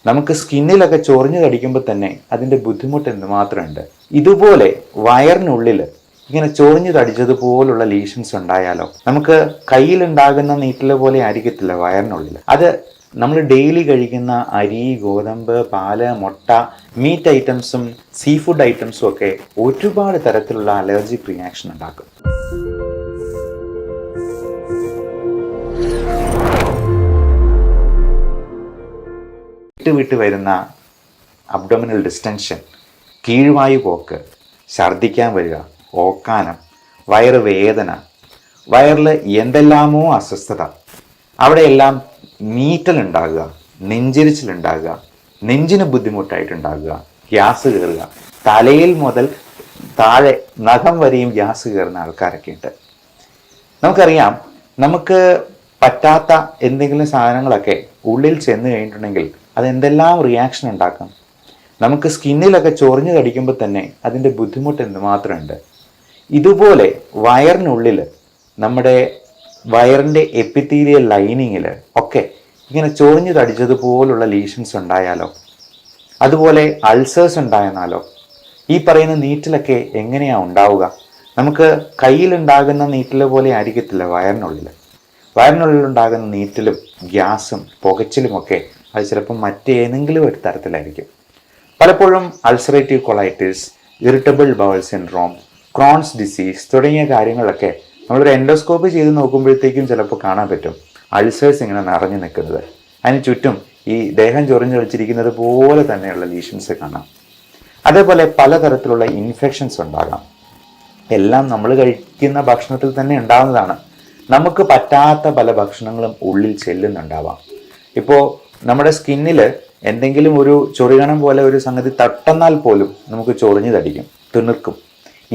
നമുക്ക് സ്കിന്നിലൊക്കെ ചൊറിഞ്ഞു കടിക്കുമ്പോൾ തന്നെ അതിൻ്റെ ബുദ്ധിമുട്ട് എന്തുമാത്രമുണ്ട്. ഇതുപോലെ വയറിനുള്ളിൽ ഇങ്ങനെ ചൊറിഞ്ഞു തടിച്ചതുപോലുള്ള ലീഷൻസ് ഉണ്ടായാലോ, നമുക്ക് കയ്യിലുണ്ടാകുന്ന നീറ്റൽ പോലെ ആയിരിക്കത്തില്ല വയറിനുള്ളിൽ. അത് നമ്മൾ ഡെയിലി കഴിക്കുന്ന അരി, ഗോതമ്പ്, പാല്, മുട്ട, മീറ്റ് ഐറ്റംസും സീ ഫുഡ് ഐറ്റംസും ഒക്കെ ഒരുപാട് തരത്തിലുള്ള അലർജിക് റിയാക്ഷൻ ഉണ്ടാക്കും. വിട്ട് വരുന്ന അബ്ഡോമിനൽ ഡിസ്റ്റൻഷൻ, കീഴ്വായു പോക്ക്, ഛർദ്ദിക്കാൻ വരിക, ഓക്കാനം, വയറ് വേദന, വയറിൽ എന്തെല്ലാമോ അസ്വസ്ഥത, അവിടെയെല്ലാം നീറ്റലുണ്ടാകുക, നെഞ്ചിരിച്ചിലുണ്ടാകുക, നെഞ്ചിന് ബുദ്ധിമുട്ടായിട്ടുണ്ടാകുക, ഗ്യാസ് കയറുക, തലയിൽ മുതൽ താഴെ നഖം വരെയും ഗ്യാസ് കയറുന്ന ആൾക്കാരൊക്കെ ഉണ്ട്. നമുക്കറിയാം, നമുക്ക് പറ്റാത്ത എന്തെങ്കിലും സാധനങ്ങളൊക്കെ ഉള്ളിൽ ചെന്ന് കഴിഞ്ഞിട്ടുണ്ടെങ്കിൽ അതെന്തെല്ലാം റിയാക്ഷൻ ഉണ്ടാക്കും. നമുക്ക് സ്കിന്നിലൊക്കെ ചൊറിഞ്ഞു കടിക്കുമ്പോൾ തന്നെ അതിൻ്റെ ബുദ്ധിമുട്ട് എന്തുമാത്രമുണ്ട്. ഇതുപോലെ വയറിനുള്ളിൽ, നമ്മുടെ വയറിൻ്റെ എപ്പിത്തീലിയൽ ലൈനിങ്ങിൽ ഒക്കെ ഇങ്ങനെ ചൊറിഞ്ഞു തടിച്ചതുപോലുള്ള ലീഷൻസ് ഉണ്ടായാലോ, അതുപോലെ അൾസേഴ്സ് ഉണ്ടായെന്നാലോ, ഈ പറയുന്ന നീറ്റിലൊക്കെ എങ്ങനെയാണ് ഉണ്ടാവുക? നമുക്ക് കയ്യിലുണ്ടാകുന്ന നീറ്റൽ പോലെ ആയിരിക്കത്തില്ല വയറിനുള്ളിലുണ്ടാകുന്ന നീറ്റലും ഗ്യാസും പുകച്ചിലുമൊക്കെ അത് ചിലപ്പോൾ മറ്റേതെങ്കിലും ഒരു തരത്തിലായിരിക്കും. പലപ്പോഴും ulcerative colitis, irritable bowel syndrome, Crohn's disease തുടങ്ങിയ കാര്യങ്ങളൊക്കെ നമ്മളൊരു എൻഡോസ്കോപ്പി ചെയ്ത് നോക്കുമ്പോഴത്തേക്കും ചിലപ്പോൾ കാണാൻ പറ്റും അൾസേഴ്സ് ഇങ്ങനെ നിറഞ്ഞു നിൽക്കുന്നത്. അതിന് ചുറ്റും ഈ ദേഹം ചൊറിഞ്ഞു കളിച്ചിരിക്കുന്നത് പോലെ തന്നെയുള്ള ലീഷൻസ് കാണാം. അതേപോലെ പലതരത്തിലുള്ള ഇൻഫെക്ഷൻസ് ഉണ്ടാകാം. എല്ലാം നമ്മൾ കഴിക്കുന്ന ഭക്ഷണത്തിൽ തന്നെ ഉണ്ടാകുന്നതാണ്. നമുക്ക് പറ്റാത്ത പല ഭക്ഷണങ്ങളും ഉള്ളിൽ ചെല്ലുന്നുണ്ടാവാം. ഇപ്പോൾ നമ്മുടെ സ്കിന്നിൽ എന്തെങ്കിലും ഒരു ചൊറിയണം പോലെ ഒരു സംഗതി തട്ടുന്നാൽ പോലും നമുക്ക് ചൊറിഞ്ഞു തടിക്കും, തിണുക്കും.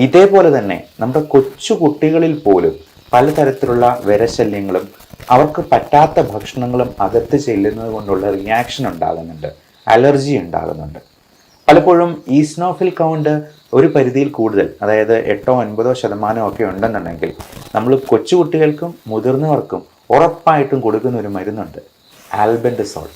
ഇതേപോലെ തന്നെ നമ്മുടെ കൊച്ചു കുട്ടികളിൽ പോലും പലതരത്തിലുള്ള വിരശല്യങ്ങളും അവർക്ക് പറ്റാത്ത ഭക്ഷണങ്ങളും അകത്ത് ചെല്ലുന്നത് കൊണ്ടുള്ള റിയാക്ഷൻ ഉണ്ടാകുന്നുണ്ട്, അലർജി ഉണ്ടാകുന്നുണ്ട്. പലപ്പോഴും ഈസ്നോഫിൽ കൗണ്ട് ഒരു പരിധിയിൽ കൂടുതൽ, അതായത് 8-9% ഒക്കെ ഉണ്ടെന്നുണ്ടെങ്കിൽ നമ്മൾ കൊച്ചു കുട്ടികൾക്കും മുതിർന്നവർക്കും ഉറപ്പായിട്ടും കൊടുക്കുന്ന ഒരു മരുന്നുണ്ട്, ആൽബൻഡസോൾ.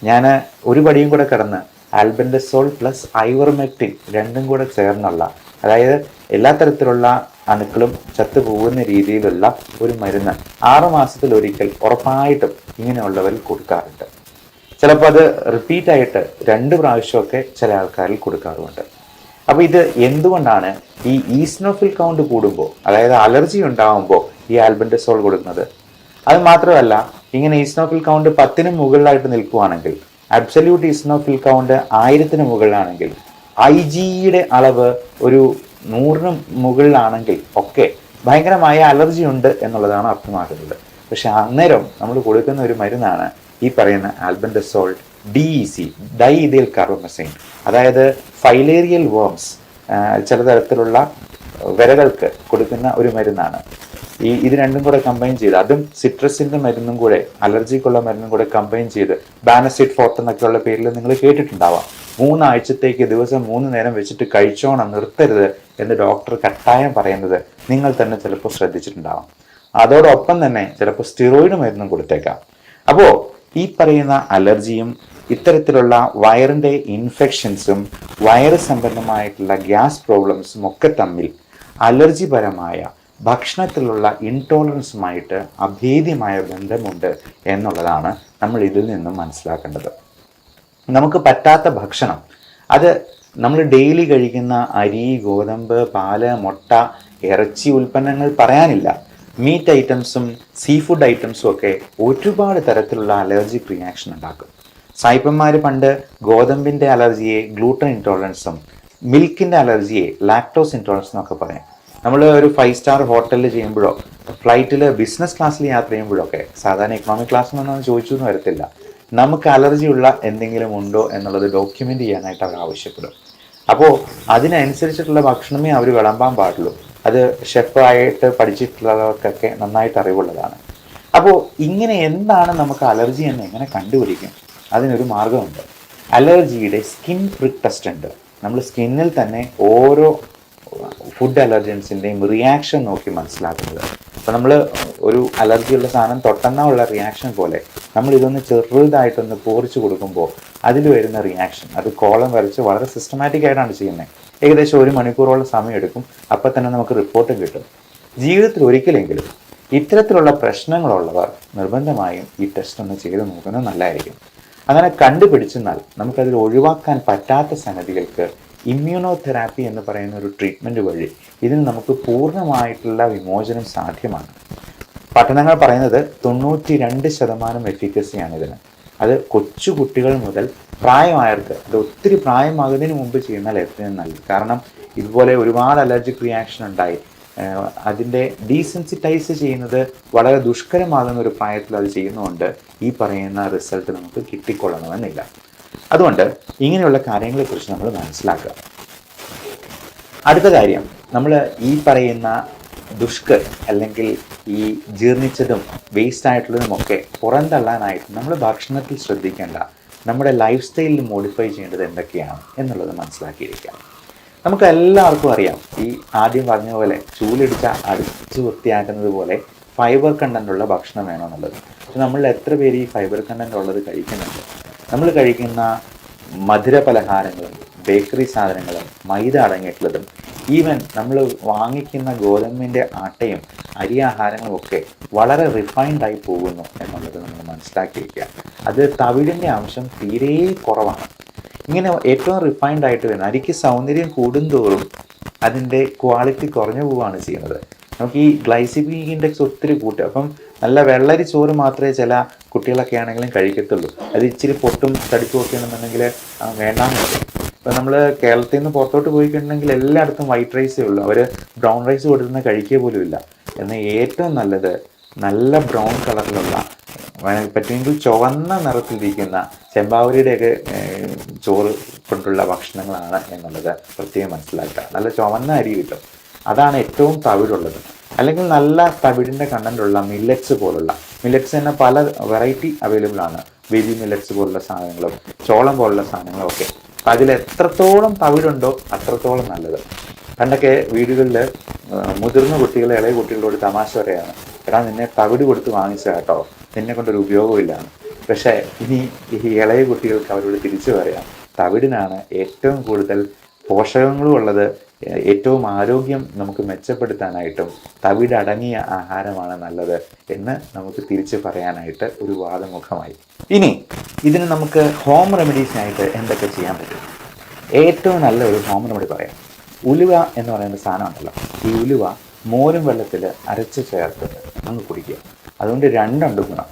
ഞാൻ ഒരു പടിയും കൂടെ കടന്ന് ആൽബൻഡസോൾ പ്ലസ് ഐവർമെക്റ്റിൻ രണ്ടും കൂടെ ചേർന്നുള്ള, അതായത് എല്ലാ തരത്തിലുള്ള അണുക്കളും ചത്തുപോകുന്ന രീതിയിലുള്ള ഒരു മരുന്ന് 6 മാസത്തിലൊരിക്കൽ ഉറപ്പായിട്ടും ഇങ്ങനെയുള്ളവരിൽ കൊടുക്കാറുണ്ട്. ചിലപ്പോൾ അത് റിപ്പീറ്റായിട്ട് 2 പ്രാവശ്യമൊക്കെ ചില ആൾക്കാരിൽ കൊടുക്കാറുമുണ്ട്. അപ്പോൾ ഇത് എന്തുകൊണ്ടാണ് ഈ ഈസ്നോഫിൽ കൗണ്ട് കൂടുമ്പോൾ, അതായത് അലർജി ഉണ്ടാകുമ്പോൾ ഈ ആൽബൻഡസോൾ കൊടുക്കുന്നത്? അത് മാത്രമല്ല, ഇങ്ങനെ ഈസ്നോഫിൽ കൗണ്ട് 10-ന് മുകളിലായിട്ട് നിൽക്കുകയാണെങ്കിൽ, അബ്സല്യൂട്ട് ഈസ്നോഫിൽ കൗണ്ട് 1000-ന് മുകളിലാണെങ്കിൽ, IgEയുടെ അളവ് ഒരു 100-ന് മുകളിലാണെങ്കിൽ ഒക്കെ ഭയങ്കരമായ അലർജി ഉണ്ട് എന്നുള്ളതാണ് അർത്ഥമാക്കുന്നത്. പക്ഷെ അന്നേരം നമ്മൾ കൊടുക്കുന്ന ഒരു മരുന്നാണ് ഈ പറയുന്ന ആൽബൻഡസോൾ DEC, ഡൈഇഥൈൽ കാർബമസൈൻ. അതായത് ഫൈലേറിയൽ വേംസ്, ചില തരത്തിലുള്ള വിരകൾക്ക് കൊടുക്കുന്ന ഒരു മരുന്നാണ്. ഇത് രണ്ടും കൂടെ കമ്പൈൻ ചെയ്ത്, അതും സിട്രസിന്റെ മരുന്നും കൂടെ, അലർജിക്കുള്ള മരുന്നും കൂടെ കമ്പൈൻ ചെയ്ത്, ബാനസിഡ് ഫോർട്ട് എന്നൊക്കെയുള്ള പേരിൽ നിങ്ങൾ കേട്ടിട്ടുണ്ടാവാം. 3 ആഴ്ചത്തേക്ക് ദിവസം 3 നേരം വെച്ചിട്ട് കഴിച്ചോണം, നിർത്തരുത് എന്ന് ഡോക്ടർ കട്ടായം പറയുന്നത് നിങ്ങൾ തന്നെ ചിലപ്പോൾ ശ്രദ്ധിച്ചിട്ടുണ്ടാവാം. അതോടൊപ്പം തന്നെ ചിലപ്പോൾ സ്റ്റിറോയിഡ് മരുന്നും കൊടുത്തേക്കാം. അപ്പോൾ ഈ പറയുന്ന അലർജിയും ഇത്തരത്തിലുള്ള വയറിൻ്റെ ഇൻഫെക്ഷൻസും വയറ് സംബന്ധമായിട്ടുള്ള ഗ്യാസ് പ്രോബ്ലംസും ഒക്കെ തമ്മിൽ അലർജിപരമായ ഭക്ഷണത്തിലുള്ള ഇൻടോളറൻസുമായിട്ട് അഭേദ്യമായ ബന്ധമുണ്ട് എന്നുള്ളതാണ് നമ്മൾ ഇതിൽ നിന്നും മനസ്സിലാക്കേണ്ടത്. നമുക്ക് പറ്റാത്ത ഭക്ഷണം, അത് നമ്മൾ ഡെയിലി കഴിക്കുന്ന അരി, ഗോതമ്പ്, പാല്, മുട്ട, ഇറച്ചി ഉൽപ്പന്നങ്ങൾ പറയാനില്ല, മീറ്റ് ഐറ്റംസും സീ ഫുഡ് ഐറ്റംസും ഒക്കെ ഒരുപാട് തരത്തിലുള്ള അലർജിക് റിയാക്ഷൻ ഉണ്ടാക്കും. സായിപ്പന്മാർ പണ്ട് ഗോതമ്പിൻ്റെ അലർജിയെ ഗ്ലൂട്ടൻ ഇൻടോളറൻസും മിൽക്കിൻ്റെ അലർജിയെ ലാക്ടോസ് ഇൻടോളറൻസ് എന്നൊക്കെ പറയും. നമ്മൾ ഒരു 5 സ്റ്റാർ ഹോട്ടലിൽ ചെയ്യുമ്പോഴോ ഫ്ലൈറ്റിൽ ബിസിനസ് ക്ലാസ്സിൽ യാത്ര ചെയ്യുമ്പോഴൊക്കെ, സാധാരണ ഇക്കണോമിക് ക്ലാസ്സിലൊന്നും ചോദിച്ചു എന്ന് വരത്തില്ല, നമുക്ക് അലർജിയുള്ള എന്തെങ്കിലും ഉണ്ടോ എന്നുള്ളത് ഡോക്യുമെൻ്റ് ചെയ്യാനായിട്ട് അവർ ആവശ്യപ്പെടും. അപ്പോൾ അതിനനുസരിച്ചിട്ടുള്ള ഭക്ഷണമേ അവർ വിളമ്പാൻ പാടുള്ളൂ. അത് ഷെഫായിട്ട് പഠിച്ചിട്ടുള്ളവർക്കൊക്കെ നന്നായിട്ട് അറിവുള്ളതാണ്. അപ്പോൾ ഇങ്ങനെ എന്താണ് നമുക്ക് അലർജി എന്ന് എങ്ങനെ കണ്ടുപിടിക്കും? അതിനൊരു മാർഗമുണ്ട്. അലർജിയുടെ സ്കിൻ പ്രിക് ടെസ്റ്റ് ഉണ്ട്. നമ്മൾ സ്കിന്നിൽ തന്നെ ഓരോ ഫുഡ് അലർജൻസിൻ്റെയും റിയാക്ഷൻ നോക്കി മനസ്സിലാക്കുന്നത്. അപ്പോൾ നമ്മൾ ഒരു അലർജിയുള്ള സാധനം തൊട്ടെന്നുള്ള റിയാക്ഷൻ പോലെ നമ്മൾ ഇതൊന്ന് ചെറുതായിട്ടൊന്ന് പോറിച്ച് കൊടുക്കുമ്പോൾ അതിൽ വരുന്ന റിയാക്ഷൻ അത് കോളം വരച്ച് വളരെ സിസ്റ്റമാറ്റിക് ആയിട്ടാണ് ചെയ്യുന്നത്. ഏകദേശം 1 മണിക്കൂറോളം സമയം എടുക്കും. അപ്പം തന്നെ നമുക്ക് റിപ്പോർട്ടും കിട്ടും. ജീവിതത്തിൽ ഒരിക്കലെങ്കിലും ഇത്തരത്തിലുള്ള പ്രശ്നങ്ങളുള്ളവർ നിർബന്ധമായും ഈ ടെസ്റ്റ് ഒന്ന് ചെയ്ത് നോക്കുന്നത് നല്ലതായിരിക്കും. അങ്ങനെ കണ്ടുപിടിച്ചെന്നാൽ നമുക്കതിൽ ഒഴിവാക്കാൻ പറ്റാത്ത സംഗതികൾക്ക് ഇമ്മ്യൂണോതെറാപ്പി എന്ന് പറയുന്ന ഒരു ട്രീറ്റ്മെൻറ്റ് വഴി ഇതിന് നമുക്ക് പൂർണ്ണമായിട്ടുള്ള വിമോചനം സാധ്യമാണ്. പഠനങ്ങൾ പറയുന്നത് 92% എഫിക്കസിയാണ് ഇതിന്. അത് കൊച്ചു കുട്ടികൾ മുതൽ പ്രായമായവർക്ക്, അത് ഒത്തിരി പ്രായമാകുന്നതിന് മുമ്പ് ചെയ്യുന്നാൽ ഏറ്റവും നല്ലത്. കാരണം ഇതുപോലെ ഒരുപാട് അലർജിക് റിയാക്ഷൻ ഉണ്ടായി അതിൻ്റെ ഡീസെൻസിറ്റൈസ് ചെയ്യുന്നത് വളരെ ദുഷ്കരമാകുന്ന ഒരു പ്രായത്തിൽ അത് ചെയ്യുന്നതുകൊണ്ട് ഈ പറയുന്ന റിസൾട്ട് നമുക്ക് കിട്ടിക്കൊള്ളണമെന്നില്ല. അതുകൊണ്ട് ഇങ്ങനെയുള്ള കാര്യങ്ങളെക്കുറിച്ച് നമ്മൾ മനസ്സിലാക്കുക. അടുത്ത കാര്യം, നമ്മൾ ഈ പറയുന്ന ദുഷ്കർ അല്ലെങ്കിൽ ഈ ജീർണിച്ചതും വേസ്റ്റ് ആയിട്ടുള്ളതുമൊക്കെ പുറന്തള്ളാനായിട്ട് നമ്മൾ ഭക്ഷണത്തിൽ ശ്രദ്ധിക്കേണ്ട, നമ്മുടെ ലൈഫ് സ്റ്റൈലിൽ മോഡിഫൈ ചെയ്യേണ്ടത് എന്തൊക്കെയാണ് എന്നുള്ളത് മനസ്സിലാക്കിയിരിക്കാം. നമുക്ക് എല്ലാവർക്കും അറിയാം, ഈ ആദ്യം പറഞ്ഞ പോലെ ചൂലിടിച്ച അടിച്ച് വൃത്തിയാക്കുന്നത് പോലെ ഫൈബർ കണ്ടൻ്റുള്ള ഭക്ഷണം വേണമെന്നുള്ളത്. പക്ഷെ നമ്മൾ എത്ര പേര് ഈ ഫൈബർ കണ്ടൻ്റ് ഉള്ളത് കഴിക്കുന്നുണ്ട്? നമ്മൾ കഴിക്കുന്ന മധുര പലഹാരങ്ങളും ബേക്കറി സാധനങ്ങളും മൈദ അടങ്ങിയിട്ടുള്ളതും ഈവൻ നമ്മൾ വാങ്ങിക്കുന്ന ഗോതമ്പിൻ്റെ ആട്ടയും അരി ആഹാരങ്ങളും ഒക്കെ വളരെ റിഫൈൻഡായി പോകുന്നു എന്നുള്ളത് നമ്മൾ മനസ്സിലാക്കിയിരിക്കുക. അത് തവിടിൻ്റെ അംശം തീരെ കുറവാണ്. ഇങ്ങനെ ഏറ്റവും റിഫൈൻഡ് ആയിട്ട് വരുന്നത് അരിക്ക് സൗന്ദര്യം കൂടുന്തോറും അതിൻ്റെ ക്വാളിറ്റി കുറഞ്ഞു പോവുകയാണ് ചെയ്യുന്നത്. നമുക്ക് ഈ ഗ്ലൈസിമിക് ഇൻഡെക്സ് ഒത്തിരി കൂട്ടുക. അപ്പം നല്ല വെള്ളരി ചോറ് മാത്രമേ ചില കുട്ടികളൊക്കെ ആണെങ്കിലും കഴിക്കത്തുള്ളൂ. അത് ഇച്ചിരി പൊട്ടും തടിപ്പും ഒക്കെ ആണെന്നുണ്ടെങ്കിൽ വേണ്ടാന്ന് പറയും. ഇപ്പം നമ്മൾ കേരളത്തിൽ നിന്ന് പുറത്തോട്ട് പോയിട്ടുണ്ടെങ്കിൽ എല്ലായിടത്തും വൈറ്റ് റൈസേ ഉള്ളൂ. അവർ ബ്രൗൺ റൈസ് കൊടുക്കുന്ന കഴിക്കുക പോലും ഇല്ല. എന്നാൽ ഏറ്റവും നല്ലത് നല്ല ബ്രൗൺ കളറിലുള്ള, പറ്റുമെങ്കിൽ ചുവന്ന നിറത്തിലിരിക്കുന്ന ചെമ്പാവരിയുടെയൊക്കെ ചോറ് കൊണ്ടുള്ള ഭക്ഷണങ്ങളാണ് എന്നുള്ളത് പ്രത്യേകം മനസ്സിലാക്കുക. നല്ല ചുവന്ന അരി കിട്ടും, അതാണ് ഏറ്റവും തവിടുള്ളത്. അല്ലെങ്കിൽ നല്ല തവിടിൻ്റെ കണ്ടൻ്റുള്ള മില്ലറ്റ്സ് പോലുള്ള, മില്ലറ്റ്സ് തന്നെ പല വെറൈറ്റി അവൈലബിൾ ആണ്. ബേബി മില്ലറ്റ്സ് പോലുള്ള സാധനങ്ങളും ചോളം പോലുള്ള സാധനങ്ങളും ഒക്കെ. അപ്പം അതിൽ എത്രത്തോളം തവിടുണ്ടോ അത്രത്തോളം നല്ലത്. പണ്ടൊക്കെ വീടുകളിൽ മുതിർന്ന കുട്ടികൾ ഇളയ കുട്ടികളോട് തമാശ പറയാണ്, എടാ നിന്നെ തവിട് കൊടുത്ത് വാങ്ങിച്ച കേട്ടോ, നിന്നെ കൊണ്ടൊരു ഉപയോഗമില്ലാണ്. പക്ഷേ ഇനി ഈ ഇളയ കുട്ടികൾക്ക് അവരോട് തിരിച്ചു പറയാം, തവിടിനാണ് ഏറ്റവും കൂടുതൽ പോഷകങ്ങളും ഉള്ളത്, ഏറ്റവും ആരോഗ്യം നമുക്ക് മെച്ചപ്പെടുത്താനായിട്ടും തവിട് അടങ്ങിയ ആഹാരമാണ് നല്ലത് എന്ന് നമുക്ക് തിരിച്ച് പറയാനായിട്ട് ഒരു വാദമുഖമായി. ഇനി ഇതിന് നമുക്ക് ഹോം റെമഡീസിനായിട്ട് എന്തൊക്കെ ചെയ്യാൻ പറ്റും? ഏറ്റവും നല്ല ഒരു ഹോം റെമഡി പറയാം. ഉലുവ എന്ന് പറയുന്ന സാധനം ഉണ്ടല്ലോ, ഈ ഉലുവ മോരും വെള്ളത്തിൽ അരച്ച് ചേർത്ത് അങ്ങ് കുടിക്കുക. അതുകൊണ്ട് രണ്ടുണ്ട് ഗുണം.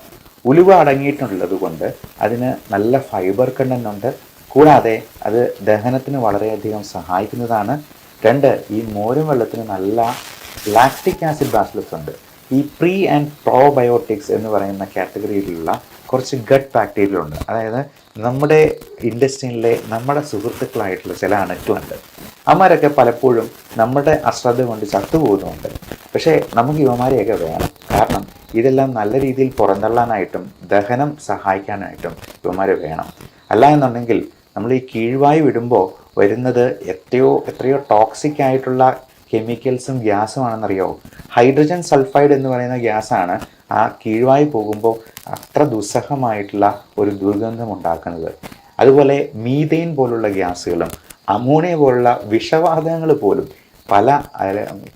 ഉലുവ അടങ്ങിയിട്ടുള്ളത് കൊണ്ട് അതിന് നല്ല ഫൈബർ കണ്ടന്റ് ഉണ്ട്. കൂടാതെ അത് ദഹനത്തിന് വളരെയധികം സഹായിക്കുന്നതാണ്. 2, ഈ മോരും വെള്ളത്തിന് നല്ല ലാക്റ്റിക് ആസിഡ് ബാസിലസ് ഉണ്ട്. ഈ പ്രീ ആൻഡ് പ്രോബയോട്ടിക്സ് എന്ന് പറയുന്ന കാറ്റഗറിയിലുള്ള കുറച്ച് ഗട്ട് ബാക്ടീരിയ ഉണ്ട്. അതായത് നമ്മുടെ ഇൻഡസ്ട്രിയിലെ നമ്മുടെ സുഹൃത്തുക്കളായിട്ടുള്ള ചില അണുക്കളുണ്ട്. അവന്മാരൊക്കെ പലപ്പോഴും നമ്മുടെ അശ്രദ്ധ കൊണ്ട് ചത്തുപോകുന്നുണ്ട്. പക്ഷേ നമുക്ക് ഇവന്മാരെയൊക്കെ വേണം. കാരണം ഇതെല്ലാം നല്ല രീതിയിൽ പുറന്തള്ളാനായിട്ടും ദഹനം സഹായിക്കാനായിട്ടും ഇവന്മാരെ വേണം. അല്ല എന്നുണ്ടെങ്കിൽ നമ്മൾ ഈ കീഴ്വായു വിടുമ്പോൾ വരുന്നത് എത്രയോ ടോക്സിക് ആയിട്ടുള്ള കെമിക്കൽസും ഗ്യാസും ആണെന്നറിയാമോ? ഹൈഡ്രജൻ സൾഫൈഡ് എന്ന് പറയുന്ന ഗ്യാസാണ് ആ കീഴ്വായു പോകുമ്പോൾ അത്ര ദുസ്സഹമായിട്ടുള്ള ഒരു ദുർഗന്ധം ഉണ്ടാക്കുന്നത്. അതുപോലെ മീഥെയിൻ പോലുള്ള ഗ്യാസുകളും അമോണിയ പോലുള്ള വിഷവാതകങ്ങൾ പോലും പല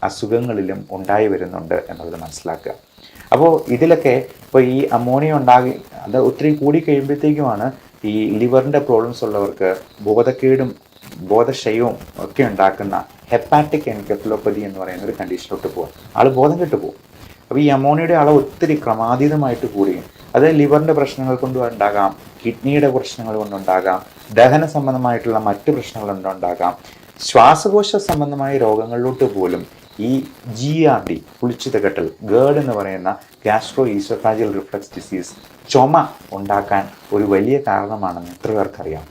അസുഖങ്ങളിലും ഉണ്ടായി വരുന്നുണ്ട് എന്നുള്ളത് മനസ്സിലാക്കുക. അപ്പോൾ ഇതിലൊക്കെ ഇപ്പോൾ ഈ അമോണിയ അത് ഒത്തിരി കൂടി കഴിയുമ്പോഴത്തേക്കുമാണ് ഈ ലിവറിൻ്റെ പ്രോബ്ലംസ് ഉള്ളവർക്ക് ബോധക്കേടും ബോധക്ഷയവും ഒക്കെ ഉണ്ടാക്കുന്ന ഹെപ്പാറ്റിക് എൻകെഫലോപ്പതി എന്ന് പറയുന്ന ഒരു കണ്ടീഷനിലോട്ട് പോകും. ആൾ ബോധം കെട്ടു പോകും. അപ്പോൾ ഈ അമോണിയയുടെ അളവ് ഒത്തിരി ക്രമാതീതമായിട്ട് കൂടുകയും അത് ലിവറിൻ്റെ പ്രശ്നങ്ങൾ കൊണ്ടുണ്ടാകാം, കിഡ്നിയുടെ പ്രശ്നങ്ങൾ കൊണ്ടുണ്ടാകാം, ദഹന സംബന്ധമായിട്ടുള്ള മറ്റ് പ്രശ്നങ്ങൾ കൊണ്ടുണ്ടാകാം, ശ്വാസകോശ സംബന്ധമായ രോഗങ്ങളിലോട്ട് പോലും ഈ GERD പുളിച്ചിതകെട്ടൽ, ഗേർഡ് എന്ന് പറയുന്ന ഗ്യാസ്ട്രോ ഈസോഫാജിയൽ റിഫ്ലക്സ് ഡിസീസ്, ചുമ ഉണ്ടാക്കാൻ ഒരു വലിയ കാരണമാണെന്ന് എത്ര പേർക്കറിയാം?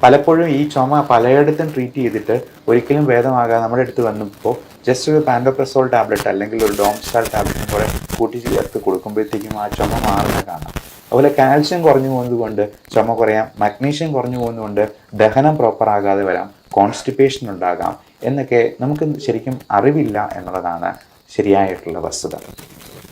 പലപ്പോഴും ഈ ചുമ പലയിടത്തും ട്രീറ്റ് ചെയ്തിട്ട് ഒരിക്കലും ഭേദമാകാതെ നമ്മുടെ അടുത്ത് വന്നപ്പോൾ ജസ്റ്റ് ഒരു പാൻഡോപ്രസോൾ ടാബ്ലറ്റ് അല്ലെങ്കിൽ ഒരു ഡോംസ്റ്റാൾ ടാബ്ലറ്റും കൂടെ കൂട്ടി ചേർത്ത് കൊടുക്കുമ്പോഴത്തേക്കും ആ ചുമ മാറുന്ന കാണാം. അതുപോലെ കാൽഷ്യം കുറഞ്ഞു പോകുന്നത് കൊണ്ട് ചുമ കുറയാം, മഗ്നീഷ്യം കുറഞ്ഞു പോകുന്നതുകൊണ്ട് ദഹനം പ്രോപ്പർ ആകാതെ വരാം, കോൺസ്റ്റിപ്പേഷൻ ഉണ്ടാകാം എന്നൊക്കെ നമുക്ക് ശരിക്കും അറിവില്ല എന്നുള്ളതാണ് ശരിയായിട്ടുള്ള വസ്തുത.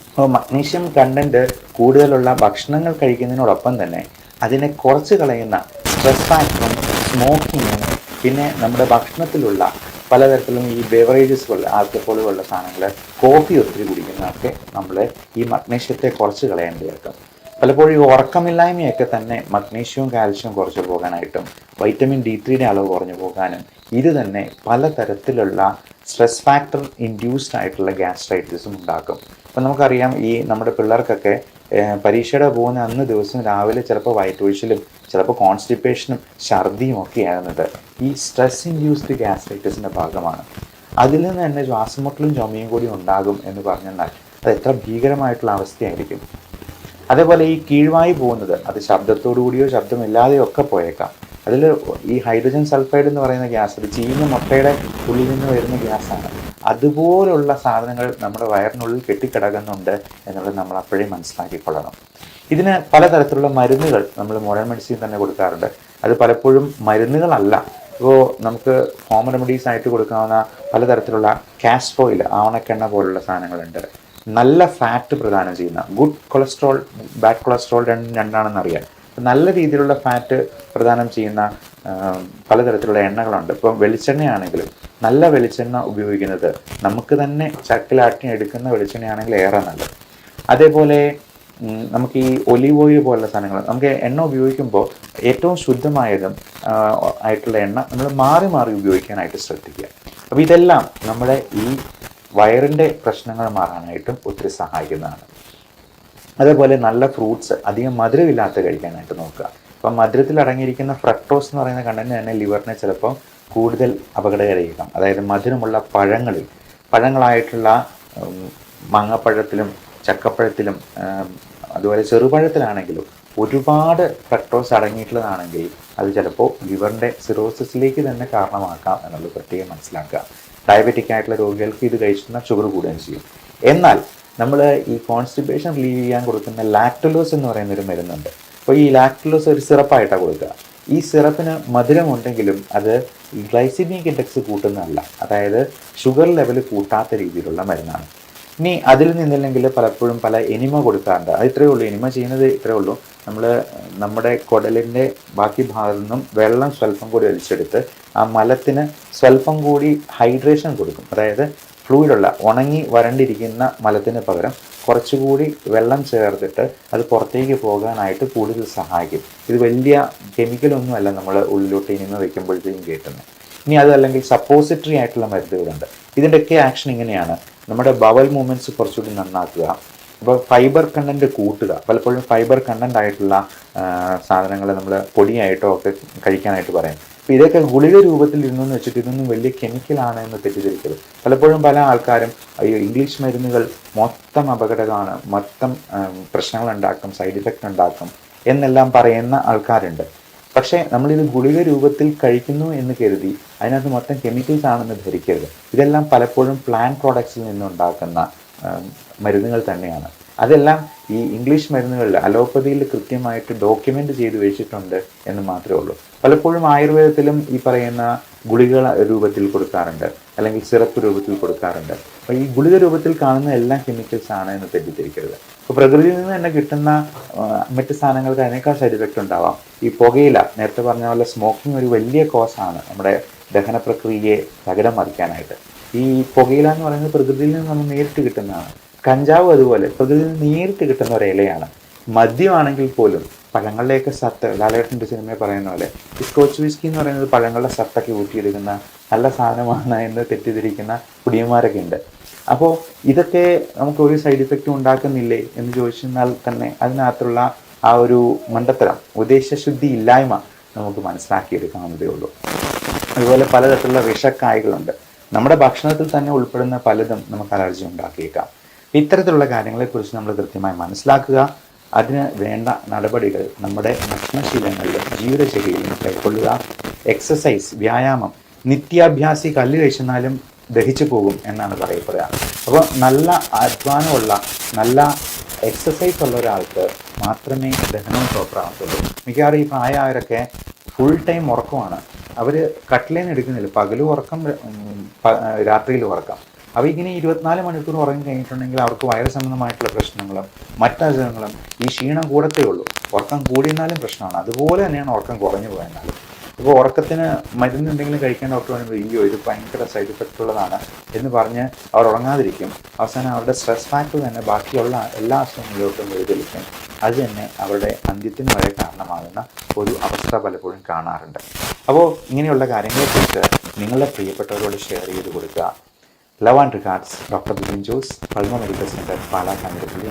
അപ്പോൾ മഗ്നീഷ്യം കണ്ടന്റ് കൂടുതലുള്ള ഭക്ഷണങ്ങൾ കഴിക്കുന്നതിനോടൊപ്പം തന്നെ അതിനെ കുറച്ച് കളയുന്ന സ്ട്രെസ് ഫാക്ടറും സ്മോക്കിങ്ങും പിന്നെ നമ്മുടെ ഭക്ഷണത്തിലുള്ള പലതരത്തിലും ഈ ബെവറേജസ് പോലെ ആൽക്കഹോൾ പോലുള്ള സാധനങ്ങൾ, കോഫി ഒത്തിരി കുടിക്കുന്നതൊക്കെ നമ്മൾ ഈ മഗ്നീഷ്യത്തെ കുറച്ച് കളയേണ്ടി വരും. പലപ്പോഴും ഈ ഉറക്കമില്ലായ്മയൊക്കെ തന്നെ മഗ്നീഷ്യവും കാൽഷ്യവും കുറച്ച് പോകാനായിട്ടും വൈറ്റമിൻ D3 അളവ് കുറഞ്ഞു പോകാനും ഇത് തന്നെ പലതരത്തിലുള്ള സ്ട്രെസ് ഫാക്ടർ ഇൻഡ്യൂസ്ഡ് ആയിട്ടുള്ള ഗ്യാസ്ട്രൈറ്റിസും ഉണ്ടാക്കും. അപ്പം നമുക്കറിയാം ഈ നമ്മുടെ പിള്ളേർക്കൊക്കെ പരീക്ഷയുടെ പോകുന്ന അന്ന് ദിവസം രാവിലെ ചിലപ്പോൾ വയറ്റൊഴിച്ചിലും ചിലപ്പോൾ കോൺസ്റ്റിപ്പേഷനും ഛർദിയും ഒക്കെ ആകുന്നത് ഈ സ്ട്രെസ് ഇൻഡ്യൂസ്ഡ് ഗ്യാസ്ട്രൈറ്റിസിൻ്റെ ഭാഗമാണ്. അതിൽ നിന്ന് തന്നെ ശ്വാസമുട്ടലും ചുമയും കൂടി ഉണ്ടാകും എന്ന് പറഞ്ഞാൽ അത് എത്ര ഭീകരമായിട്ടുള്ള അവസ്ഥയായിരിക്കും. അതേപോലെ ഈ കീഴ്വായി പോകുന്നത് അത് ശബ്ദത്തോടു കൂടിയോ ശബ്ദമില്ലാതെയോ ഒക്കെ പോയേക്കാം. അതിൽ ഈ ഹൈഡ്രജൻ സൾഫൈഡ് എന്ന് പറയുന്ന ഗ്യാസ്, അത് ചീഞ്ഞ മുട്ടയുടെ ഉള്ളിൽ നിന്ന് വരുന്ന ഗ്യാസാണ്. അതുപോലുള്ള സാധനങ്ങൾ നമ്മുടെ വയറിനുള്ളിൽ കെട്ടിക്കിടക്കുന്നുണ്ട് എന്നുള്ളത് നമ്മൾ അപ്പോഴേ മനസ്സിലാക്കിക്കൊള്ളണം. ഇതിന് പലതരത്തിലുള്ള മരുന്നുകൾ നമ്മൾ മോഡേൺ മെഡിസിൻ തന്നെ കൊടുക്കാറുണ്ട്. അത് പലപ്പോഴും മരുന്നുകളല്ല. ഇപ്പോൾ നമുക്ക് ഹോം റെമഡീസ് ആയിട്ട് കൊടുക്കാവുന്ന പലതരത്തിലുള്ള കാസ്റ്റർ ഓയിൽ, ആവണക്കെണ്ണ പോലുള്ള സാധനങ്ങളുണ്ട്. നല്ല ഫാറ്റ് പ്രദാനം ചെയ്യുന്ന ഗുഡ് കൊളസ്ട്രോൾ, ബാഡ് കൊളസ്ട്രോൾ രണ്ടാണെന്നറിയാം. നല്ല രീതിയിലുള്ള ഫാറ്റ് പ്രദാനം ചെയ്യുന്ന പലതരത്തിലുള്ള എണ്ണകളുണ്ട്. ഇപ്പം വെളിച്ചെണ്ണയാണെങ്കിലും നല്ല വെളിച്ചെണ്ണ ഉപയോഗിക്കുന്നത് നമുക്ക് തന്നെ ചക്കിലാട്ടി എടുക്കുന്ന വെളിച്ചെണ്ണയാണെങ്കിൽ ഏറെ നല്ലത്. അതേപോലെ നമുക്ക് ഈ ഒലീവ് ഓയിൽ പോലുള്ള സാധനങ്ങൾ, നമുക്ക് എണ്ണ ഉപയോഗിക്കുമ്പോൾ ഏറ്റവും ശുദ്ധമായതും ആയിട്ടുള്ള എണ്ണ നമ്മൾ മാറി മാറി ഉപയോഗിക്കാനായിട്ട് ശ്രദ്ധിക്കുക. അപ്പോൾ ഇതെല്ലാം നമ്മുടെ ഈ വയറിൻ്റെ പ്രശ്നങ്ങൾ മാറാനായിട്ടും ഒത്തിരി സഹായിക്കുന്നതാണ്. അതേപോലെ നല്ല ഫ്രൂട്ട്സ് അധികം മധുരമില്ലാത്ത കഴിക്കാനായിട്ട് നോക്കുക. അപ്പം മധുരത്തിൽ അടങ്ങിയിരിക്കുന്ന ഫ്രക്ടോസ് എന്ന് പറയുന്ന കണ്ടന്റ് തന്നെ ലിവറിനെ ചിലപ്പം കൂടുതൽ അപകടകരമായിരിക്കാം. അതായത് മധുരമുള്ള പഴങ്ങളായിട്ടുള്ള മാങ്ങപ്പഴത്തിലും ചക്കപ്പഴത്തിലും അതുപോലെ ചെറുപഴത്തിലാണെങ്കിലും ഒരുപാട് ഫ്രക്ടോസ് അടങ്ങിയിട്ടുള്ളതാണെങ്കിൽ അത് ചിലപ്പോൾ ലിവറിൻ്റെ സിറോസിസിലേക്ക് തന്നെ കാരണമാക്കാം എന്നുള്ളത് പ്രത്യേകം മനസ്സിലാക്കുക. ഡയബറ്റിക് ആയിട്ടുള്ള രോഗികൾക്ക് ഇത് കഴിച്ചിരുന്ന ഷുഗർ കൂടുകയും ചെയ്യും. എന്നാൽ നമ്മൾ ഈ കോൺസ്റ്റിപ്പേഷൻ റിലീവ് ചെയ്യാൻ കൊടുക്കുന്ന ലാക്ടലോസ് എന്ന് പറയുന്നൊരു മരുന്നുണ്ട്. അപ്പോൾ ഈ ലാക്ടലോസ് ഒരു സിറപ്പായിട്ടാണ് കൊടുക്കുക. ഈ സിറപ്പിന് മധുരമുണ്ടെങ്കിലും അത് ഈ ഗ്ലൈസിമിക് ഇൻഡെക്സ് കൂട്ടുന്നതല്ല, അതായത് ഷുഗർ ലെവൽ കൂട്ടാത്ത രീതിയിലുള്ള മരുന്നാണ്. ഇനി അതിൽ നിന്നില്ലെങ്കിൽ പലപ്പോഴും പല എനിമ കൊടുക്കാറുണ്ട്. അത് ഇത്രയേ ഉള്ളൂ, എനിമ ചെയ്യുന്നത് ഇത്രയേ ഉള്ളൂ. നമ്മൾ നമ്മുടെ കുടലിൻ്റെ ബാക്കി ഭാഗത്തു നിന്നും വെള്ളം സ്വല്പം കൂടി വലിച്ചെടുത്ത് ആ മലത്തിന് സ്വല്പം കൂടി ഹൈഡ്രേഷൻ കൊടുക്കും. അതായത് ഫ്ലൂയിഡുള്ള ഉണങ്ങി വരണ്ടിരിക്കുന്ന മലത്തിന് പകരം കുറച്ചുകൂടി വെള്ളം ചേർത്തിട്ട് അത് പുറത്തേക്ക് പോകാനായിട്ട് കൂടുതൽ സഹായിക്കും. ഇത് വലിയ കെമിക്കലൊന്നുമല്ല നമ്മൾ ഉള്ളിലോട്ട് ഇനിമ വയ്ക്കുമ്പോഴത്തേക്കും കേട്ടുന്നത്. ഇനി അതല്ലെങ്കിൽ സപ്പോസിറ്ററി ആയിട്ടുള്ള മരുന്നുകളുണ്ട്. ഇതിൻ്റെയൊക്കെ ആക്ഷൻ ഇങ്ങനെയാണ്: നമ്മുടെ ബവൽ മൂവ്മെൻറ്റ്സ് കുറച്ചുകൂടി നന്നാക്കുക, അപ്പോൾ ഫൈബർ കണ്ടൻറ്റ് കൂട്ടുക. പലപ്പോഴും ഫൈബർ കണ്ടൻ്റ് ആയിട്ടുള്ള സാധനങ്ങൾ നമ്മൾ പൊടിയായിട്ടോ ഒക്കെ കഴിക്കാനായിട്ട് പറയും. അപ്പോൾ ഇതൊക്കെ ഗുളിക രൂപത്തിൽ ഇരുന്നെന്ന് വെച്ചിട്ട് ഇതൊന്നും വലിയ കെമിക്കലാണ് എന്ന് തെറ്റിദ്ധരിക്കരുത്. പലപ്പോഴും പല ആൾക്കാരും അയ്യോ ഇംഗ്ലീഷ് മരുന്നുകൾ മൊത്തം അപകടമാണ്, മൊത്തം പ്രശ്നങ്ങൾ ഉണ്ടാക്കും, സൈഡ് ഇഫക്റ്റ് ഉണ്ടാക്കും എന്നെല്ലാം പറയുന്ന ആൾക്കാരുണ്ട്. പക്ഷേ നമ്മളിത് ഗുളിക രൂപത്തിൽ കഴിക്കുന്നു എന്ന് കരുതി അതിനകത്ത് മൊത്തം കെമിക്കൽസ് ആണെന്ന് ധരിക്കരുത്. ഇതെല്ലാം പലപ്പോഴും പ്ലാന്റ് പ്രോഡക്ട്സിൽ നിന്നുണ്ടാക്കുന്ന മരുന്നുകൾ തന്നെയാണ്. അതെല്ലാം ഈ ഇംഗ്ലീഷ് മരുന്നുകളിൽ അലോപ്പതിയിൽ കൃത്യമായിട്ട് ഡോക്യുമെൻ്റ് ചെയ്ത് വെച്ചിട്ടുണ്ട് എന്ന് മാത്രമേ ഉള്ളൂ. പലപ്പോഴും ആയുർവേദത്തിലും ഈ പറയുന്ന ഗുളിക രൂപത്തിൽ കൊടുക്കാറുണ്ട്, അല്ലെങ്കിൽ സിറപ്പ് രൂപത്തിൽ കൊടുക്കാറുണ്ട്. അപ്പോൾ ഈ ഗുളിക രൂപത്തിൽ കാണുന്ന എല്ലാം കെമിക്കൽസ് ആണ് എന്ന് തെറ്റിദ്ധരിക്കരുത്. അപ്പോൾ പ്രകൃതിയിൽ നിന്ന് തന്നെ കിട്ടുന്ന മറ്റ് സാധനങ്ങൾക്ക് അതിനേക്കാൾ സൈഡ് എഫക്റ്റ് ഉണ്ടാവാം. ഈ പുകയില, നേരത്തെ പറഞ്ഞ പോലെ സ്മോക്കിംഗ് ഒരു വലിയ കോസാണ് നമ്മുടെ ദഹന പ്രക്രിയയെ തകിടം മറിക്കാനായിട്ട്. ഈ പുകയില എന്ന് പറയുന്നത് പ്രകൃതിയിൽ നിന്ന് നമ്മൾ നേരിട്ട് കിട്ടുന്നതാണ്. കഞ്ചാവ് അതുപോലെ പ്രകൃതിയിൽ നിന്ന് നേരിട്ട് കിട്ടുന്ന ഒരു ഇലയാണ്. മദ്യമാണെങ്കിൽ പോലും പഴങ്ങളുടെയൊക്കെ സത്ത്, ലാലേട്ടൻ്റെ സിനിമയിൽ പറയുന്ന പോലെ ഈ സ്കോച്ച് വിസ്കി എന്ന് പറയുന്നത് പഴങ്ങളുടെ സത്തൊക്കെ ഊറ്റിയെടുക്കുന്ന നല്ല സാധനമാണ് എന്ന് തെറ്റിദ്ധരിക്കുന്ന കുടിയന്മാരൊക്കെ ഉണ്ട്. അപ്പോൾ ഇതൊക്കെ നമുക്ക് ഒരു സൈഡ് ഇഫക്റ്റും ഉണ്ടാക്കുന്നില്ലേ എന്ന് ചോദിച്ചാൽ തന്നെ അതിനകത്തുള്ള ആ ഒരു മണ്ടത്തരം, ഉദ്ദേശശുദ്ധി ഇല്ലായ്മ നമുക്ക് മനസ്സിലാക്കിയെടുക്കാവുന്നതേ ഉള്ളൂ. അതുപോലെ പലതരത്തിലുള്ള വിഷക്കായകളുണ്ട്. നമ്മുടെ ഭക്ഷണത്തിൽ തന്നെ ഉൾപ്പെടുന്ന പലതും നമുക്ക് അലർജി ഉണ്ടാക്കിയേക്കാം. ഇത്തരത്തിലുള്ള കാര്യങ്ങളെക്കുറിച്ച് നമ്മൾ കൃത്യമായി മനസ്സിലാക്കുക. അതിന് വേണ്ട നടപടികൾ നമ്മുടെ ഭക്ഷണശീലങ്ങളിലും ജീവിതശൈലിയിലും കൈക്കൊള്ളുക. എക്സസൈസ്, വ്യായാമം, നിത്യാഭ്യാസി കല്ല് കഴിച്ചെന്നാലും ദഹിച്ചു പോകും എന്നാണ് പറയപ്പെടുക. അപ്പോൾ നല്ല അധ്വാനമുള്ള, നല്ല എക്സസൈസ് ഉള്ള ഒരാൾക്ക് മാത്രമേ ദഹനവും പ്രോപ്പറാകത്തുള്ളൂ. മിക്കവാറും ഈ പ്രായമായവരൊക്കെ ഫുൾ ടൈം ഉറക്കമാണ്. അവർ കട്ടിലേന്ന് എടുക്കുന്നില്ല, പകലും ഉറക്കം, രാത്രിയിൽ ഉറക്കം. അപ്പോൾ ഇങ്ങനെ 24 മണിക്കൂർ ഉറങ്ങി കഴിഞ്ഞിട്ടുണ്ടെങ്കിൽ അവർക്ക് വയറ് സംബന്ധമായിട്ടുള്ള പ്രശ്നങ്ങളും മറ്റസുഖങ്ങളും ഈ ക്ഷീണം കൂടത്തേ ഉള്ളൂ. ഉറക്കം കൂടിയിരുന്നാലും പ്രശ്നമാണ്. അതുപോലെ തന്നെയാണ് ഉറക്കം കുറഞ്ഞു പോയെന്നാലും. ഇപ്പോൾ ഉറക്കത്തിന് മരുന്ന് എന്തെങ്കിലും കഴിക്കാൻ ഡോക്ടർ പറയുമ്പോൾ അയ്യോ ഇത് ഭയങ്കര സൈഡ് ഇഫക്റ്റ് ഉള്ളതാണ് എന്ന് പറഞ്ഞ് അവർ ഉറങ്ങാതിരിക്കും. അവസാനം അവരുടെ സ്ട്രെസ് ഫാക്ടർ തന്നെ ബാക്കിയുള്ള എല്ലാ അസുഖങ്ങളിലോട്ടും വഴിതെളിക്കും. അത് തന്നെ അവരുടെ അന്ത്യത്തിന് വരെ കാരണമാകുന്ന ഒരു അവസ്ഥ പലപ്പോഴും കാണാറുണ്ട്. അപ്പോൾ ഇങ്ങനെയുള്ള കാര്യങ്ങളെക്കുറിച്ച് നിങ്ങളുടെ പ്രിയപ്പെട്ടവരോട് ഷെയർ ചെയ്ത് കൊടുക്കുക. Love and regards, doctor Bipin Jose, Pulma medical centre, Pala Kanjirappally.